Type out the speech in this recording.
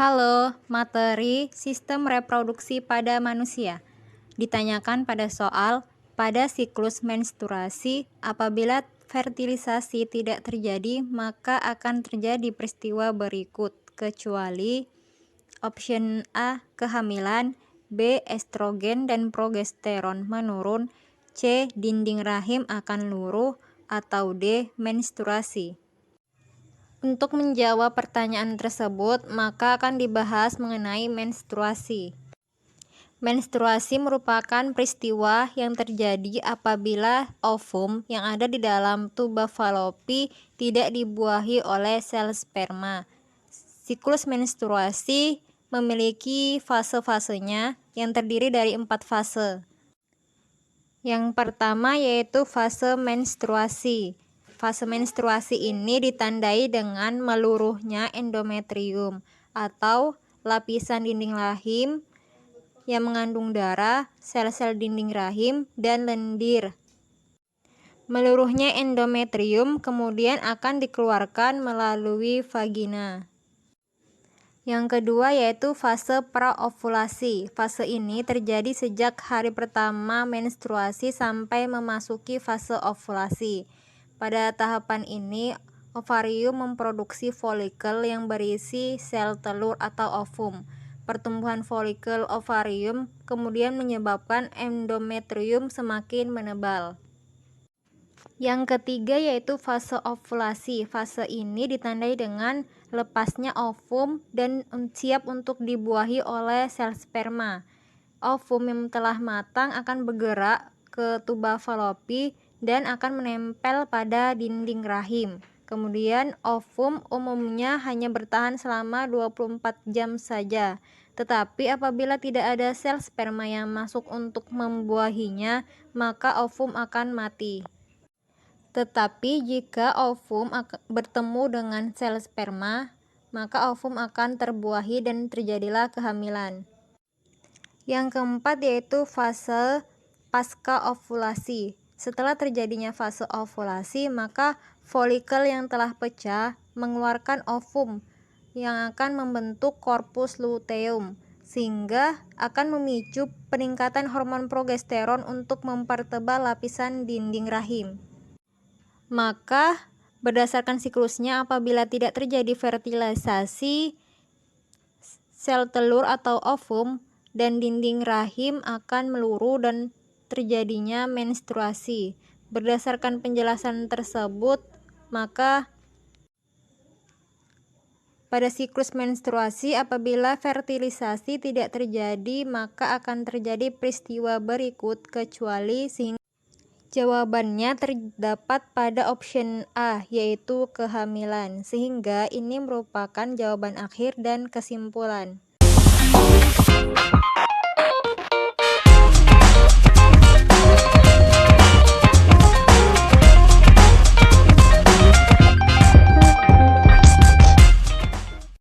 Halo, materi sistem reproduksi pada manusia. Ditanyakan pada soal, pada siklus menstruasi, apabila fertilisasi tidak terjadi, maka akan terjadi peristiwa berikut, kecuali option A. Kehamilan, B. Estrogen dan progesteron menurun, C. Dinding rahim akan luruh, atau D. Menstruasi. Untuk menjawab pertanyaan tersebut, maka akan dibahas mengenai menstruasi. Menstruasi merupakan peristiwa yang terjadi apabila ovum yang ada di dalam tuba falopi tidak dibuahi oleh sel sperma. Siklus menstruasi memiliki fase-fasenya yang terdiri dari 4 fase. Yang pertama yaitu fase menstruasi. Fase menstruasi ini ditandai dengan meluruhnya endometrium atau lapisan dinding rahim yang mengandung darah, sel-sel dinding rahim, dan lendir. Meluruhnya endometrium kemudian akan dikeluarkan melalui vagina. Yang kedua yaitu fase praovulasi. Fase ini terjadi sejak hari pertama menstruasi sampai memasuki fase ovulasi. Pada tahapan ini, ovarium memproduksi folikel yang berisi sel telur atau ovum. Pertumbuhan folikel ovarium kemudian menyebabkan endometrium semakin menebal. Yang ketiga yaitu fase ovulasi. Fase ini ditandai dengan lepasnya ovum dan siap untuk dibuahi oleh sel sperma. Ovum yang telah matang akan bergerak ke tuba falopi dan akan menempel pada dinding rahim. Kemudian ovum umumnya hanya bertahan selama 24 jam saja. Tetapi apabila tidak ada sel sperma yang masuk untuk membuahinya, maka ovum akan mati. Tetapi jika ovum bertemu dengan sel sperma, maka ovum akan terbuahi dan terjadilah kehamilan. Yang keempat yaitu fase pasca ovulasi. Setelah terjadinya fase ovulasi, maka folikel yang telah pecah mengeluarkan ovum yang akan membentuk korpus luteum, sehingga akan memicu peningkatan hormon progesteron untuk mempertebal lapisan dinding rahim. Maka berdasarkan siklusnya, apabila tidak terjadi fertilisasi, sel telur atau ovum dan dinding rahim akan meluruh dan terjadinya menstruasi. Berdasarkan penjelasan tersebut, maka pada siklus menstruasi apabila fertilisasi tidak terjadi, maka akan terjadi peristiwa berikut, kecuali sehingga jawabannya terdapat pada option A, yaitu kehamilan, sehingga ini merupakan jawaban akhir dan kesimpulan.